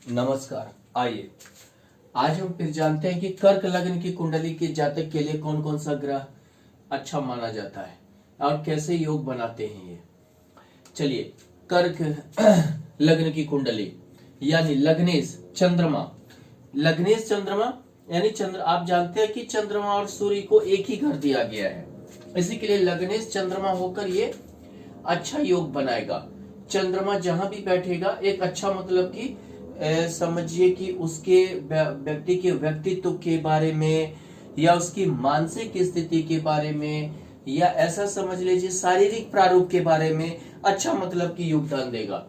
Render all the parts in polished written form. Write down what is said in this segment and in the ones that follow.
नमस्कार। आइए आज हम फिर जानते हैं कि कर्क लग्न की कुंडली के जातक के लिए कौन कौन सा ग्रह अच्छा माना जाता है और कैसे योग बनाते हैं ये। चलिए, कर्क लग्न की कुंडली यानी लग्नेश चंद्रमा। लग्नेश चंद्रमा यानी चंद्र, आप जानते हैं कि चंद्रमा और सूर्य को एक ही घर दिया गया है, इसी के लिए लग्नेश चंद्रमा होकर ये अच्छा योग बनाएगा। चंद्रमा जहां भी बैठेगा एक अच्छा मतलब कि समझिए कि उसके व्यक्ति के व्यक्तित्व के बारे में या उसकी मानसिक स्थिति के बारे में या ऐसा समझ लीजिए शारीरिक प्रारूप के बारे में अच्छा मतलब कि योगदान देगा।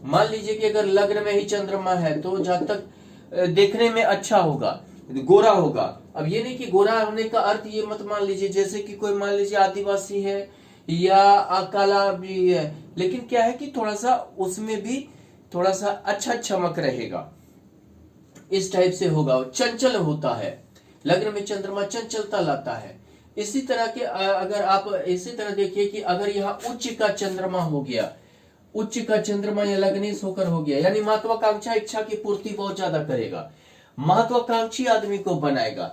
मान लीजिए कि अगर लग्न में ही चंद्रमा है तो जहां तक देखने में अच्छा होगा, गोरा होगा। अब ये नहीं कि गोरा होने का अर्थ ये मत मान लीजिए जैसे कि कोई मान लीजिए आदिवासी है या काला भी है, लेकिन क्या है कि थोड़ा सा उसमें भी थोड़ा सा अच्छा चमक रहेगा, इस टाइप से होगा। चंचल होता है, लग्न में चंद्रमा चंचलता लाता है। इसी तरह के अगर आप इसी तरह देखिए कि अगर यहाँ उच्च का चंद्रमा हो गया, उच्च का चंद्रमा या लग्नेश होकर हो गया यानी महत्वाकांक्षा इच्छा की पूर्ति बहुत ज्यादा करेगा, महत्वाकांक्षी आदमी को बनाएगा।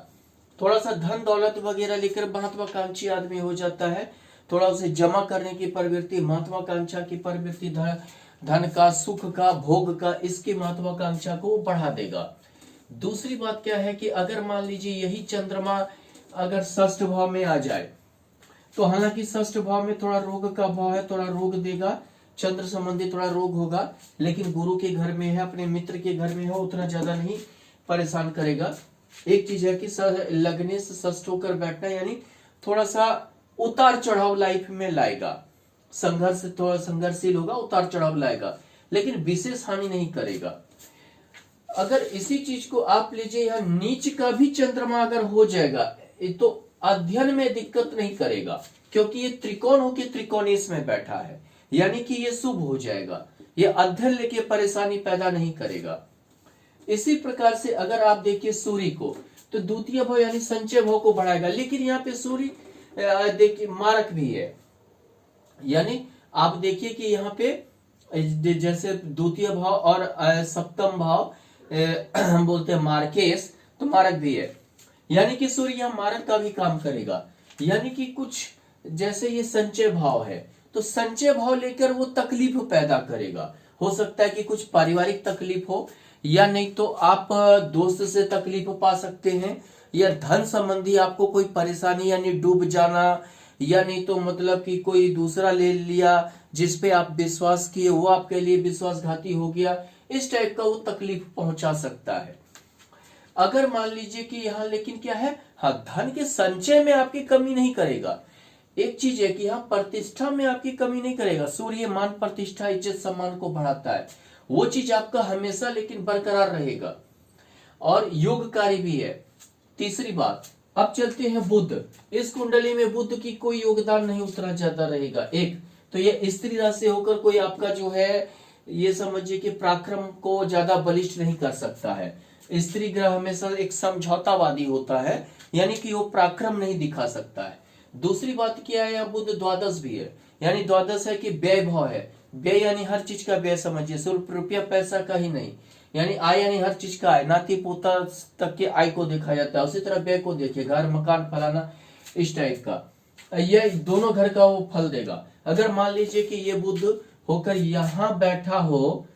थोड़ा सा धन दौलत वगैरह लेकर महत्वाकांक्षी आदमी हो जाता है, थोड़ा उसे जमा करने की प्रवृत्ति, महत्वाकांक्षा की प्रवृत्ति, धन का, सुख का, भोग का, इसकी महत्वाकांक्षा को बढ़ा देगा। दूसरी बात क्या है कि अगर मान लीजिए यही चंद्रमा अगर षष्ठ भाव में आ जाए तो हालांकि षष्ठ भाव में थोड़ा रोग का भाव है, थोड़ा रोग देगा, चंद्र संबंधी थोड़ा रोग होगा, लेकिन गुरु के घर में है, अपने मित्र के घर में है, उतना ज्यादा नहीं परेशान करेगा। एक चीज है कि लग्नेश षष्ठ होकर बैठना यानी थोड़ा सा उतार चढ़ाव लाइफ में लाएगा, संघर्ष, थोड़ा संघर्षशील होगा, उतार चढ़ाव लाएगा, लेकिन विशेष हानि नहीं करेगा। अगर इसी चीज को आप लीजिए यहाँ नीच का भी चंद्रमा अगर हो जाएगा तो अध्ययन में दिक्कत नहीं करेगा, क्योंकि ये त्रिकोण होके त्रिकोणेश में बैठा है, यानी कि ये शुभ हो जाएगा, ये अध्ययन लेके परेशानी पैदा नहीं करेगा। इसी प्रकार से अगर आप देखिए सूर्य को तो द्वितीय भाव यानी संचय भाव को बढ़ाएगा, लेकिन यहाँ पे सूर्य देखिए मारक भी है, यानी आप देखिए कि यहाँ पे जैसे द्वितीय भाव और सप्तम भाव हम बोलते हैं मार्केश, तो मारक भी है, यानी कि सूर्य यहाँ मारक का भी काम करेगा। यानी कि कुछ जैसे ये संचय भाव है तो संचय भाव लेकर वो तकलीफ पैदा करेगा। हो सकता है कि कुछ पारिवारिक तकलीफ हो, या नहीं तो आप दोस्त से तकलीफ पा सकते हैं, या धन संबंधी आपको कोई परेशानी यानी डूब जाना, या नहीं तो मतलब कि कोई दूसरा ले लिया जिसपे आप विश्वास किए वो आपके लिए विश्वासघाती हो गया, इस टाइप का वो तकलीफ पहुंचा सकता है। अगर मान लीजिए कि यहाँ लेकिन क्या है, हाँ धन के संचय में आपकी कमी नहीं करेगा। एक चीज है कि यहाँ प्रतिष्ठा में आपकी कमी नहीं करेगा। सूर्य मान प्रतिष्ठा इज्जत सम्मान को बढ़ाता है, वो चीज आपका हमेशा लेकिन बरकरार रहेगा और योगकारी भी है। तीसरी बात, अब चलते हैं बुध। इस कुंडली में बुध की कोई योगदान नहीं उतना ज्यादा रहेगा। एक तो ये स्त्री राशि होकर कोई आपका जो है ये समझिए कि पराक्रम को ज्यादा बलिष्ठ नहीं कर सकता है। स्त्री ग्रह हमेशा एक समझौतावादी होता है, यानी कि वो पराक्रम नहीं दिखा सकता है। दूसरी बात क्या है, बुध द्वादश भी है, यानी द्वादश है कि व्यय भाव है। व्यय यानी हर चीज का व्यय समझिए, सिर्फ रुपया पैसा का ही नहीं, यानी आय यानी हर चीज का आय, नाती पोता तक के आय को देखा जाता है। उसी तरह व्यय को देखिए, घर मकान फलाना, इस टाइप का ये दोनों घर का वो फल देगा। अगर मान लीजिए कि ये बुध होकर यहां बैठा हो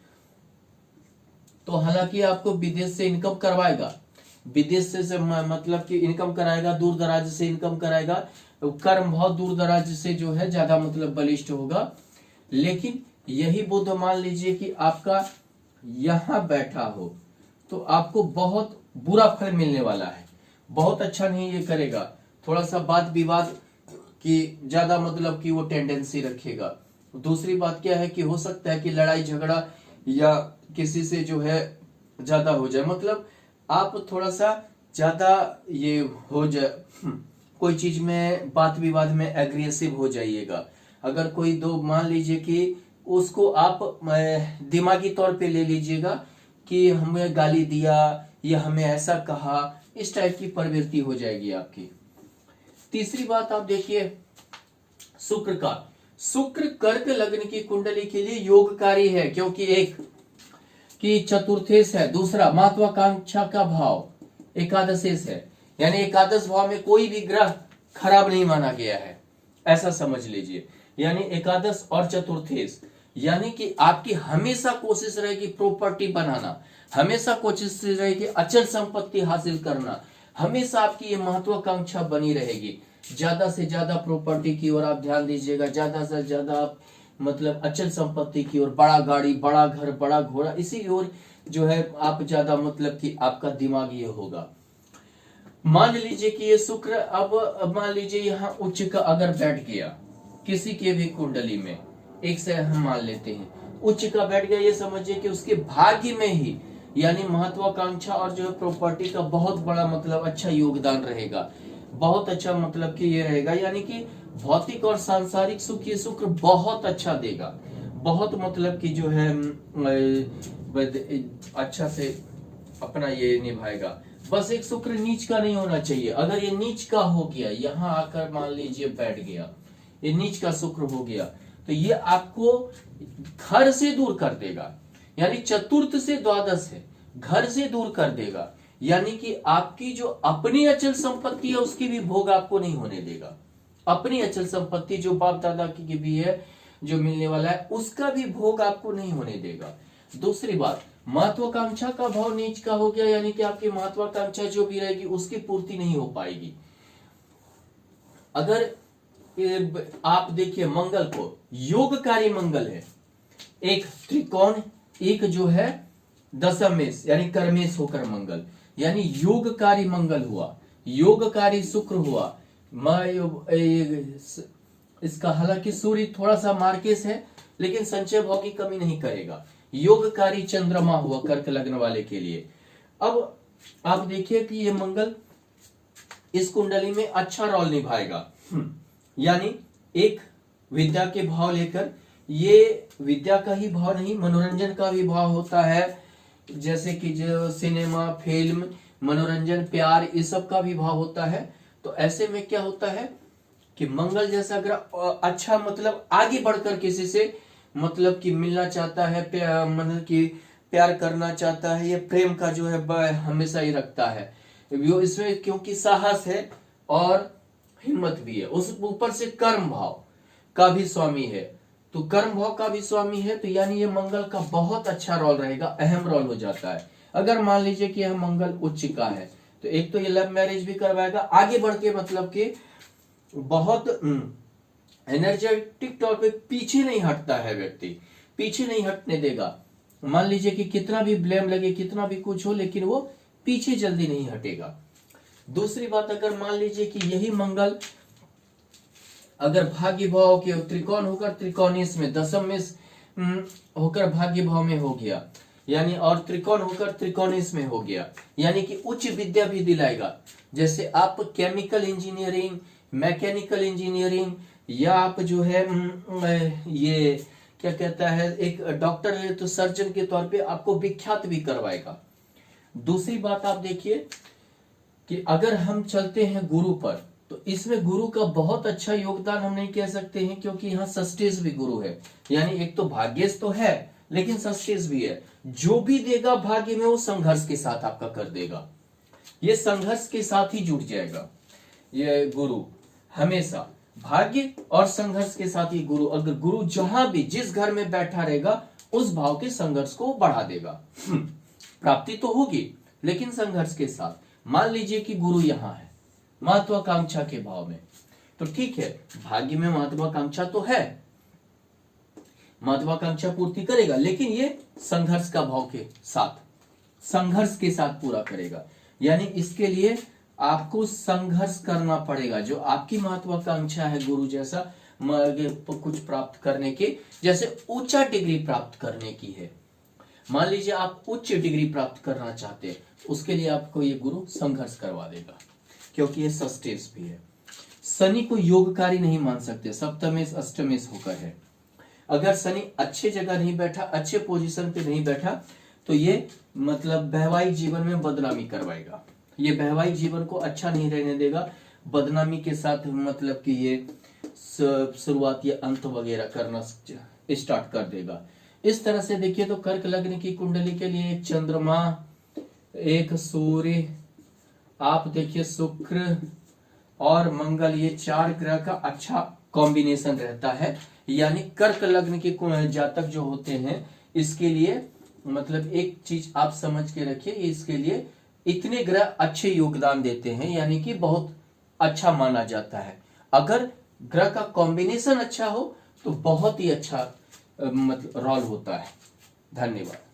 तो हालांकि आपको विदेश से इनकम करवाएगा, विदेश से मतलब कि इनकम कराएगा, दूर दराज से इनकम कराएगा, कर्म भाव दूर दराज से जो है ज्यादा मतलब बलिष्ठ होगा। लेकिन यही बुध मान लीजिए कि आपका यहां बैठा हो तो आपको बहुत बुरा फल मिलने वाला है, बहुत अच्छा नहीं ये करेगा, थोड़ा सा वाद विवाद की ज्यादा मतलब कि वो टेंडेंसी रखेगा। दूसरी बात क्या है कि हो सकता है कि लड़ाई झगड़ा या किसी से जो है ज्यादा हो जाए, मतलब आप थोड़ा सा ज्यादा ये हो जाए, कोई चीज में बात विवाद में एग्रेसिव हो जाइएगा। अगर कोई दो मान लीजिए कि उसको आप दिमागी तौर पे ले लीजिएगा कि हमें गाली दिया या हमें ऐसा कहा, इस टाइप की प्रवृत्ति हो जाएगी आपकी। तीसरी बात आप देखिए शुक्र का। शुक्र कर्क लग्न की कुंडली के लिए योगकारी है, क्योंकि एक कि चतुर्थेश है, दूसरा महत्वाकांक्षा का भाव एकादशेश है, यानी एकादश भाव में कोई भी ग्रह खराब नहीं माना गया है, ऐसा समझ लीजिए। यानी एकादश और चतुर्थेश, यानी कि आपकी हमेशा कोशिश रहेगी प्रॉपर्टी बनाना, हमेशा कोशिश रहेगी अचल संपत्ति हासिल करना, हमेशा आपकी ये महत्वाकांक्षा बनी रहेगी। ज्यादा से ज्यादा प्रॉपर्टी की ओर आप ध्यान दीजिएगा, ज्यादा से ज्यादा आप मतलब अचल संपत्ति की ओर, बड़ा गाड़ी, बड़ा घर, बड़ा घोड़ा, इसी ओर जो है आप ज्यादा मतलब कि आपका दिमाग ये होगा। मान लीजिए कि ये शुक्र अब मान लीजिए यहाँ उच्च का अगर बैठ गया किसी के भी कुंडली में, एक से हम मान लेते हैं उच्च का बैठ गया, ये समझिए कि उसके भाग्य में ही यानी महत्वाकांक्षा और जो है प्रॉपर्टी का बहुत बड़ा मतलब अच्छा योगदान रहेगा, बहुत अच्छा मतलब कि ये रहेगा, यानी कि भौतिक और सांसारिक सुख ये शुक्र बहुत अच्छा देगा, बहुत मतलब कि जो है अच्छा से अपना ये निभाएगा। बस एक शुक्र नीच का नहीं होना चाहिए, अगर ये नीच का हो गया, यहाँ आकर मान लीजिए बैठ गया, ये नीच का शुक्र हो गया, तो ये आपको घर से दूर कर देगा, यानी चतुर्थ से द्वादश है, घर से दूर कर देगा, यानी कि आपकी जो अपनी अचल संपत्ति है उसकी भी भोग आपको नहीं होने देगा। अपनी अचल संपत्ति जो बाप दादा की भी है, जो मिलने वाला है, उसका भी भोग आपको नहीं होने देगा। दूसरी बात, महत्वाकांक्षा का भाव नीच का हो गया, यानी कि आपकी महत्वाकांक्षा जो भी रहेगी उसकी पूर्ति नहीं हो पाएगी। अगर आप देखिए मंगल को योगकारी मंगल है, एक त्रिकोण, एक जो है दशमेश यानी कर्मेश होकर मंगल, यानी योगकारी मंगल हुआ, योगकारी शुक्र हुआ। इसका हालांकि सूर्य थोड़ा सा मार्केश है लेकिन संचय भाव की कमी नहीं करेगा। योगकारी चंद्रमा हुआ कर्क लग्न वाले के लिए। अब आप देखिए कि ये मंगल इस कुंडली में अच्छा रोल निभाएगा, यानी एक विद्या के भाव लेकर, ये विद्या का ही भाव नहीं मनोरंजन का भी भाव होता है, जैसे कि जो सिनेमा, फिल्म, मनोरंजन, प्यार, इस सब का भी भाव होता है। तो ऐसे में क्या होता है कि मंगल जैसा ग्रह अच्छा मतलब आगे बढ़कर किसी से मतलब कि मिलना चाहता है, मतलब कि प्यार करना चाहता है, ये प्रेम का जो है हमेशा ही रखता है। इसमें क्योंकि साहस है और हिम्मत भी है, उस ऊपर से कर्म भाव का भी स्वामी है, तो कर्म भाव का भी स्वामी है, तो यानी ये मंगल का बहुत अच्छा रोल रहेगा, अहम रोल हो जाता है। अगर मान लीजिए कि यह मंगल उच्च का है तो एक तो ये लव मैरिज भी करवाएगा, आगे बढ़ के मतलब कि बहुत एनर्जेटिक तौर पे पीछे नहीं हटता है, व्यक्ति पीछे नहीं हटने देगा। मान लीजिए कि कितना भी ब्लेम लगे, कितना भी कुछ हो, लेकिन वो पीछे जल्दी नहीं हटेगा। दूसरी बात, अगर मान लीजिए कि यही मंगल अगर भाग्य भाव के त्रिकोण होकर त्रिकोणीस में, दशम में होकर भाग्य भाव में हो गया, यानी और त्रिकोण होकर त्रिकोणीस में हो गया, यानी कि उच्च विद्या भी दिलाएगा। जैसे आप केमिकल इंजीनियरिंग, मैकेनिकल इंजीनियरिंग, या आप जो है ये क्या कहता है, एक डॉक्टर है तो सर्जन के तौर पे आपको विख्यात भी करवाएगा। दूसरी बात आप देखिए कि अगर हम चलते हैं गुरु पर, तो इसमें गुरु का बहुत अच्छा योगदान हम नहीं कह सकते हैं, क्योंकि यहाँ षष्ठेश भी गुरु है, यानी एक तो भाग्येश तो है लेकिन षष्ठेश भी है। जो भी देगा भाग्य में वो संघर्ष के साथ आपका कर देगा, ये संघर्ष के साथ ही जुड़ जाएगा। ये गुरु हमेशा भाग्य और संघर्ष के साथ ही गुरु, अगर गुरु जहां भी जिस घर में बैठा रहेगा उस भाव के संघर्ष को बढ़ा देगा। प्राप्ति तो होगी लेकिन संघर्ष के साथ। मान लीजिए कि गुरु यहाँ है महत्वाकांक्षा के भाव में, तो ठीक है, भाग्य में महत्वाकांक्षा तो है, महत्वाकांक्षा पूर्ति करेगा, लेकिन ये संघर्ष का भाव के साथ, संघर्ष के साथ पूरा करेगा। यानी इसके लिए आपको संघर्ष करना पड़ेगा। जो आपकी महत्वाकांक्षा है गुरु जैसा कुछ प्राप्त करने के, जैसे ऊंचा डिग्री प्राप्त करने की है, मान लीजिए आप उच्च डिग्री प्राप्त करना चाहते हैं, उसके लिए आपको ये गुरु संघर्ष करवा देगा, क्योंकि ये षष्ठेश भी है। शनि को योगकारी नहीं मान सकते, सप्तमेश अष्टमेश होकर है। अगर शनि अच्छे जगह नहीं बैठा, अच्छे पोजीशन पे नहीं बैठा, तो ये मतलब वैवाहिक जीवन में बदनामी करवाएगा, ये वैवाहिक जीवन को अच्छा नहीं रहने देगा, बदनामी के साथ मतलब कि ये शुरुआत या अंत वगैरह करना स्टार्ट कर देगा। इस तरह से देखिए तो कर्क लग्न की कुंडली के लिए एक चंद्रमा, एक सूर्य, आप देखिए शुक्र और मंगल, ये 4 ग्रह का अच्छा कॉम्बिनेशन रहता है। यानी कर्क लग्न के जातक जो होते हैं इसके लिए मतलब एक चीज आप समझ के रखिए, इसके लिए इतने ग्रह अच्छे योगदान देते हैं, यानी कि बहुत अच्छा माना जाता है। अगर ग्रह का कॉम्बिनेशन अच्छा हो तो बहुत ही अच्छा मतलब रोल होता है। धन्यवाद।